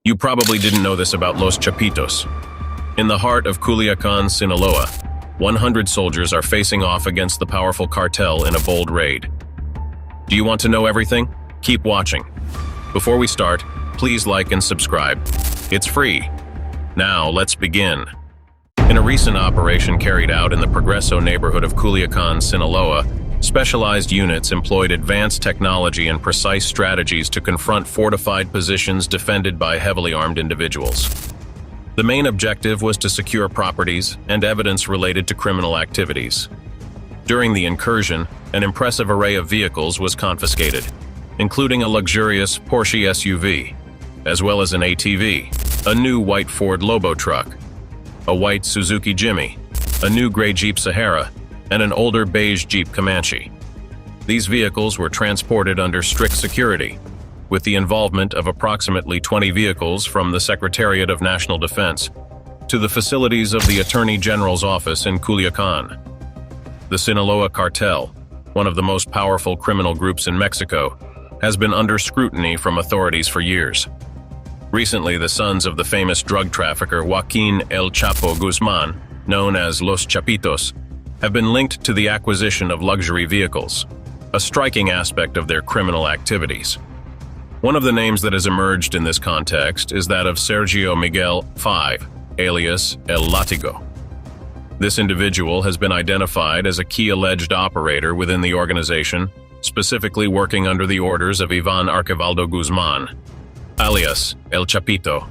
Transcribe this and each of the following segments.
You probably didn't know this about Los Chapitos. In the heart of Culiacán, Sinaloa, 100 soldiers are facing off against the powerful cartel in a bold raid. Do you want to know everything? Keep watching. Before we start, please like and subscribe. It's free. Now, let's begin. In a recent operation carried out in the Progreso neighborhood of Culiacán, Sinaloa, specialized units employed advanced technology and precise strategies to confront fortified positions defended by heavily armed individuals. The main objective was to secure properties and evidence related to criminal activities. During the incursion, an impressive array of vehicles was confiscated, including a luxurious Porsche SUV, as well as an ATV, a new white Ford Lobo truck, a white Suzuki Jimmy, a new gray Jeep Sahara, and an older beige Jeep Comanche. These vehicles were transported under strict security, with the involvement of approximately 20 vehicles from the Secretariat of National Defense to the facilities of the Attorney General's office in Culiacán. The Sinaloa cartel, one of the most powerful criminal groups in Mexico, has been under scrutiny from authorities for years. Recently, the sons of the famous drug trafficker Joaquin El Chapo Guzman, known as Los Chapitos, have been linked to the acquisition of luxury vehicles, a striking aspect of their criminal activities. One of the names that has emerged in this context is that of Sergio Miguel V, alias El Látigo. This individual has been identified as a key alleged operator within the organization, specifically working under the orders of Iván Arquivaldo Guzmán, alias El Chapito.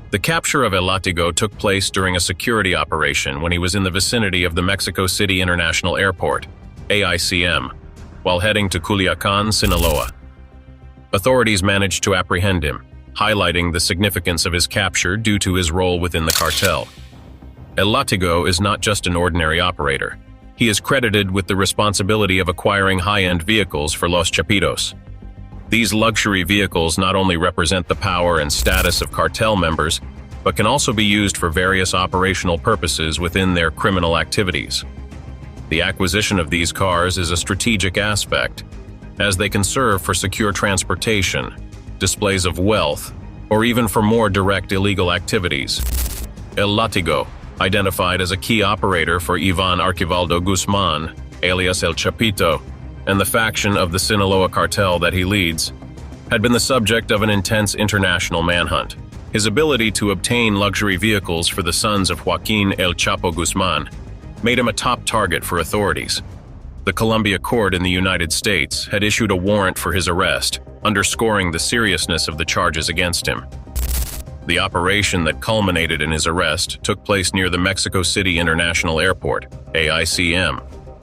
The capture of El Látigo took place during a security operation when he was in the vicinity of the Mexico City International Airport, AICM, while heading to Culiacán, Sinaloa. Authorities managed to apprehend him, highlighting the significance of his capture due to his role within the cartel. El Látigo is not just an ordinary operator. He is credited with the responsibility of acquiring high-end vehicles for Los Chapitos. These luxury vehicles not only represent the power and status of cartel members, but can also be used for various operational purposes within their criminal activities. The acquisition of these cars is a strategic aspect, as they can serve for secure transportation, displays of wealth, or even for more direct illegal activities. El Látigo, identified as a key operator for Iván Arquivaldo Guzmán, alias El Chapito, and the faction of the Sinaloa cartel that he leads, had been the subject of an intense international manhunt. His ability to obtain luxury vehicles for the sons of Joaquin El Chapo Guzmán made him a top target for authorities. The Columbia Court in the United States had issued a warrant for his arrest, underscoring the seriousness of the charges against him. The operation that culminated in his arrest took place near the Mexico City International Airport, AICM,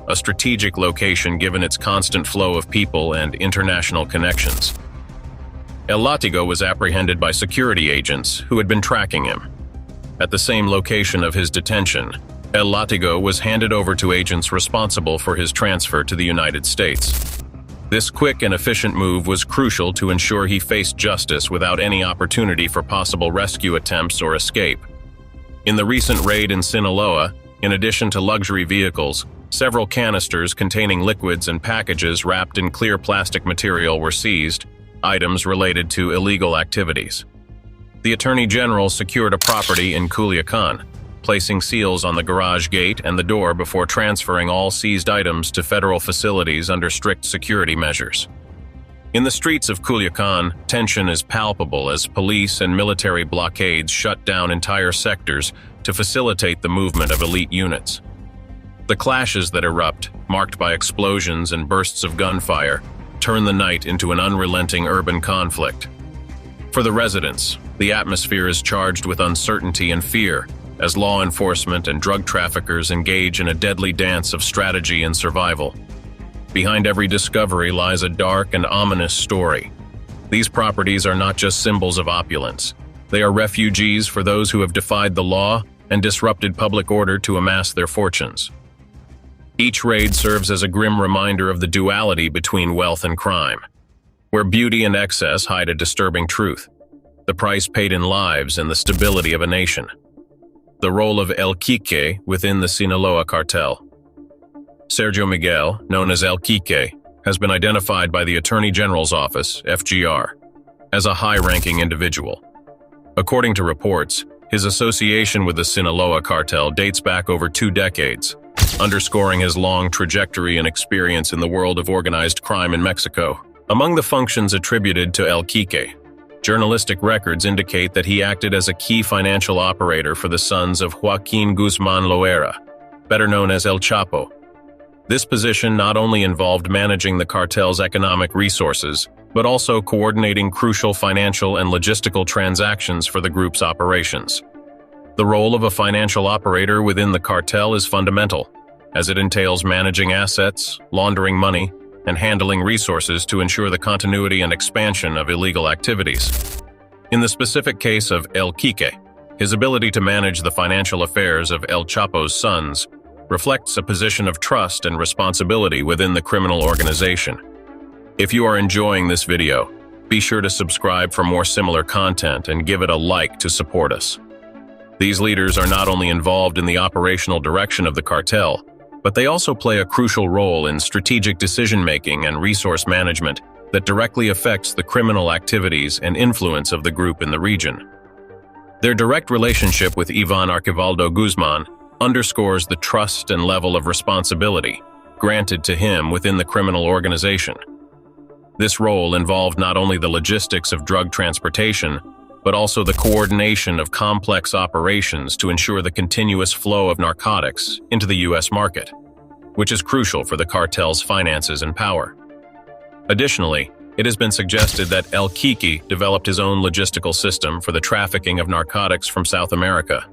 a strategic location given its constant flow of people and international connections. El Látigo was apprehended by security agents who had been tracking him. At the same location of his detention, El Látigo was handed over to agents responsible for his transfer to the United States. This quick and efficient move was crucial to ensure he faced justice without any opportunity for possible rescue attempts or escape. In the recent raid in Sinaloa, in addition to luxury vehicles, several canisters containing liquids and packages wrapped in clear plastic material were seized, items related to illegal activities. The Attorney General secured a property in Culiacán, placing seals on the garage gate and the door before transferring all seized items to federal facilities under strict security measures. In the streets of Culiacán, tension is palpable as police and military blockades shut down entire sectors to facilitate the movement of elite units. The clashes that erupt, marked by explosions and bursts of gunfire, turn the night into an unrelenting urban conflict. For the residents, the atmosphere is charged with uncertainty and fear, as law enforcement and drug traffickers engage in a deadly dance of strategy and survival. Behind every discovery lies a dark and ominous story. These properties are not just symbols of opulence. They are refuges for those who have defied the law and disrupted public order to amass their fortunes. Each raid serves as a grim reminder of the duality between wealth and crime, where beauty and excess hide a disturbing truth, the price paid in lives and the stability of a nation. The role of El Quique within the Sinaloa cartel. Sergio Miguel, known as El Quique, has been identified by the Attorney General's Office, FGR, as a high-ranking individual. According to reports, his association with the Sinaloa cartel dates back over 2 decades, underscoring his long trajectory and experience in the world of organized crime in Mexico. Among the functions attributed to El Quique, journalistic records indicate that he acted as a key financial operator for the sons of Joaquin Guzman Loera, better known as El Chapo. This position not only involved managing the cartel's economic resources, but also coordinating crucial financial and logistical transactions for the group's operations. The role of a financial operator within the cartel is fundamental, as it entails managing assets, laundering money, and handling resources to ensure the continuity and expansion of illegal activities. In the specific case of El Quique, his ability to manage the financial affairs of El Chapo's sons reflects a position of trust and responsibility within the criminal organization. If you are enjoying this video, be sure to subscribe for more similar content and give it a like to support us. These leaders are not only involved in the operational direction of the cartel, but they also play a crucial role in strategic decision-making and resource management that directly affects the criminal activities and influence of the group in the region. Their direct relationship with Ivan Archivaldo Guzman underscores the trust and level of responsibility granted to him within the criminal organization. This role involved not only the logistics of drug transportation, but also the coordination of complex operations to ensure the continuous flow of narcotics into the U.S. market, which is crucial for the cartel's finances and power. Additionally, it has been suggested that El Quique developed his own logistical system for the trafficking of narcotics from South America.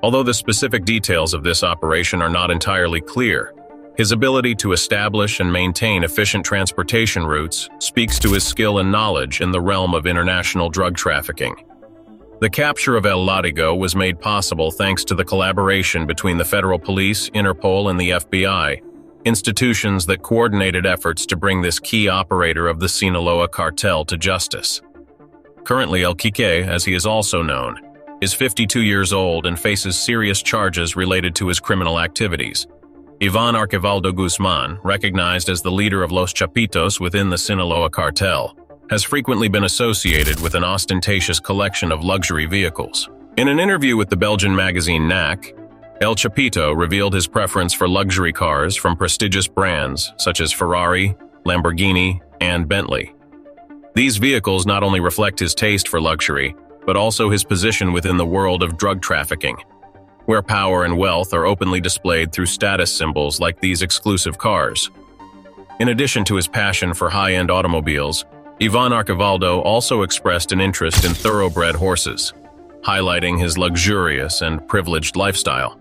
Although the specific details of this operation are not entirely clear, his ability to establish and maintain efficient transportation routes speaks to his skill and knowledge in the realm of international drug trafficking. The capture of El Látigo was made possible thanks to the collaboration between the federal police, Interpol, and the FBI, institutions that coordinated efforts to bring this key operator of the Sinaloa cartel to justice. Currently, El Quique, as he is also known, is 52 years old and faces serious charges related to his criminal activities. Ivan Archivaldo Guzman, recognized as the leader of Los Chapitos within the Sinaloa cartel, has frequently been associated with an ostentatious collection of luxury vehicles. In an interview with the Belgian magazine NAC, El Chapito revealed his preference for luxury cars from prestigious brands such as Ferrari, Lamborghini, and Bentley. These vehicles not only reflect his taste for luxury, but also his position within the world of drug trafficking, where power and wealth are openly displayed through status symbols like these exclusive cars. In addition to his passion for high-end automobiles, Ivan Archivaldo also expressed an interest in thoroughbred horses, highlighting his luxurious and privileged lifestyle.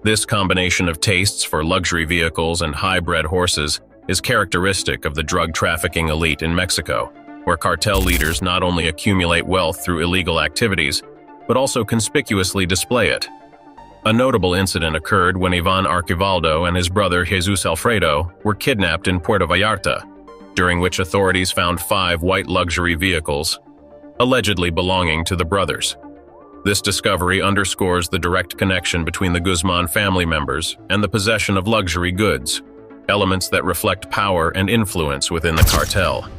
This combination of tastes for luxury vehicles and high-bred horses is characteristic of the drug trafficking elite in Mexico, where cartel leaders not only accumulate wealth through illegal activities, but also conspicuously display it. A notable incident occurred when Ivan Archivaldo and his brother Jesus Alfredo were kidnapped in Puerto Vallarta, during which authorities found 5 white luxury vehicles, allegedly belonging to the brothers. This discovery underscores the direct connection between the Guzman family members and the possession of luxury goods, elements that reflect power and influence within the cartel.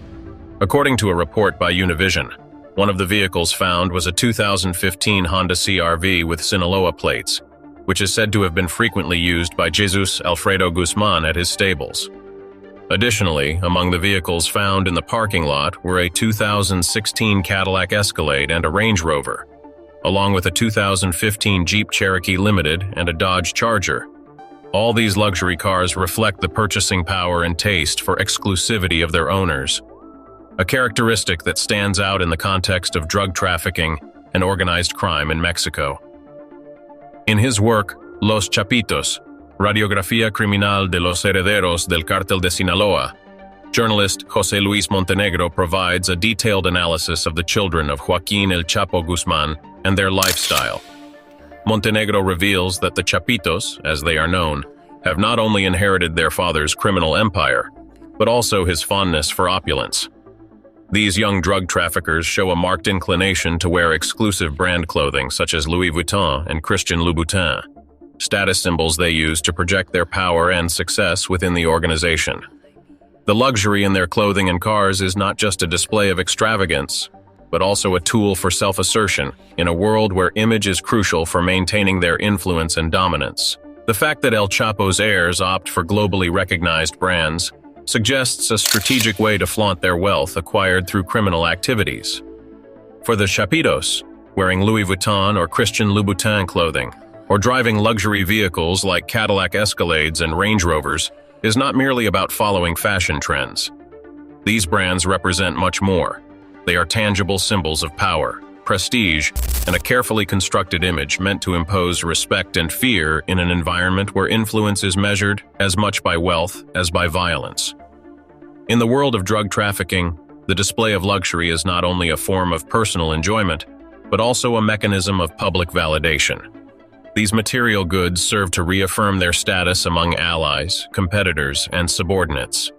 According to a report by Univision, one of the vehicles found was a 2015 Honda CR-V with Sinaloa plates, which is said to have been frequently used by Jesus Alfredo Guzman at his stables. Additionally, among the vehicles found in the parking lot were a 2016 Cadillac Escalade and a Range Rover, along with a 2015 Jeep Cherokee Limited and a Dodge Charger. All these luxury cars reflect the purchasing power and taste for exclusivity of their owners, a characteristic that stands out in the context of drug trafficking and organized crime in Mexico. In his work, Los Chapitos, Radiografía Criminal de los Herederos del Cartel de Sinaloa, journalist José Luis Montenegro provides a detailed analysis of the children of Joaquín El Chapo Guzman and their lifestyle. Montenegro reveals that the Chapitos, as they are known, have not only inherited their father's criminal empire, but also his fondness for opulence. These young drug traffickers show a marked inclination to wear exclusive brand clothing such as Louis Vuitton and Christian Louboutin, status symbols they use to project their power and success within the organization. The luxury in their clothing and cars is not just a display of extravagance, but also a tool for self-assertion in a world where image is crucial for maintaining their influence and dominance. The fact that El Chapo's heirs opt for globally recognized brands suggests a strategic way to flaunt their wealth acquired through criminal activities. For the Chapitos, wearing Louis Vuitton or Christian Louboutin clothing, or driving luxury vehicles like Cadillac Escalades and Range Rovers, is not merely about following fashion trends. These brands represent much more. They are tangible symbols of power, prestige, and a carefully constructed image meant to impose respect and fear in an environment where influence is measured as much by wealth as by violence. In the world of drug trafficking, the display of luxury is not only a form of personal enjoyment, but also a mechanism of public validation. These material goods serve to reaffirm their status among allies, competitors, and subordinates.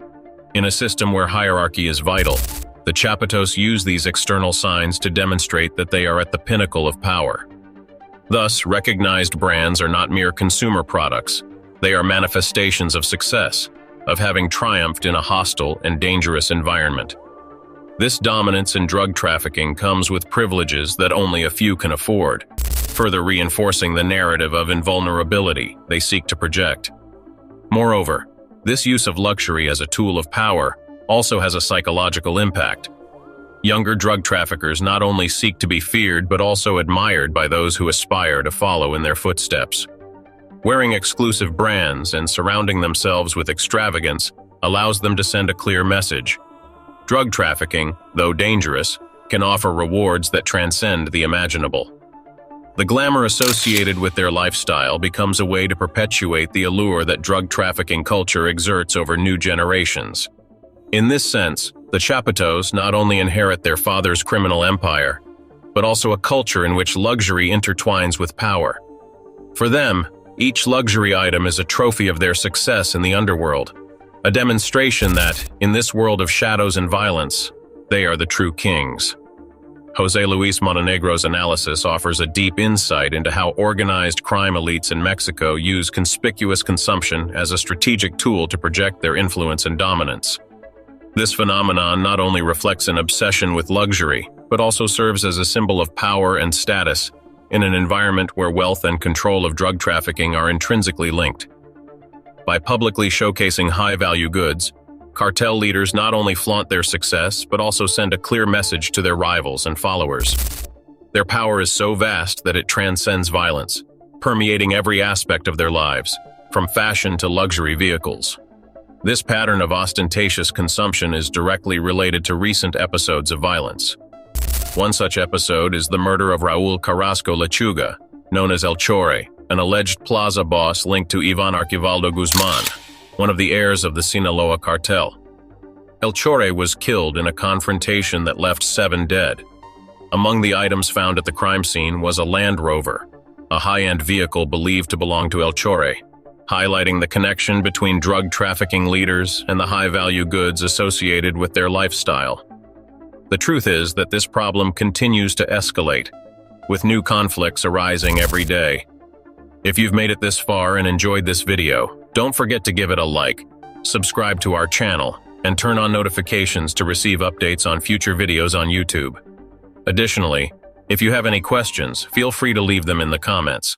In a system where hierarchy is vital, the Chapitos use these external signs to demonstrate that they are at the pinnacle of power. Thus, recognized brands are not mere consumer products. They are manifestations of success, of having triumphed in a hostile and dangerous environment. This dominance in drug trafficking comes with privileges that only a few can afford, further reinforcing the narrative of invulnerability they seek to project. Moreover, this use of luxury as a tool of power also has a psychological impact. Younger drug traffickers not only seek to be feared but also admired by those who aspire to follow in their footsteps. Wearing exclusive brands and surrounding themselves with extravagance allows them to send a clear message. Drug trafficking, though dangerous, can offer rewards that transcend the imaginable. The glamour associated with their lifestyle becomes a way to perpetuate the allure that drug trafficking culture exerts over new generations. In this sense, the Chapitos not only inherit their father's criminal empire, but also a culture in which luxury intertwines with power. For them, each luxury item is a trophy of their success in the underworld, a demonstration that, in this world of shadows and violence, they are the true kings. José Luis Montenegro's analysis offers a deep insight into how organized crime elites in Mexico use conspicuous consumption as a strategic tool to project their influence and dominance. This phenomenon not only reflects an obsession with luxury, but also serves as a symbol of power and status in an environment where wealth and control of drug trafficking are intrinsically linked. By publicly showcasing high-value goods, cartel leaders not only flaunt their success, but also send a clear message to their rivals and followers. Their power is so vast that it transcends violence, permeating every aspect of their lives, from fashion to luxury vehicles. This pattern of ostentatious consumption is directly related to recent episodes of violence. One such episode is the murder of Raul Carrasco Lechuga, known as El Chore, an alleged plaza boss linked to Ivan Archivaldo Guzman, one of the heirs of the Sinaloa cartel. El Chore was killed in a confrontation that left 7 dead. Among the items found at the crime scene was a Land Rover, a high-end vehicle believed to belong to El Chore, highlighting the connection between drug trafficking leaders and the high-value goods associated with their lifestyle. The truth is that this problem continues to escalate, with new conflicts arising every day. If you've made it this far and enjoyed this video, don't forget to give it a like, subscribe to our channel, and turn on notifications to receive updates on future videos on YouTube. Additionally, if you have any questions, feel free to leave them in the comments.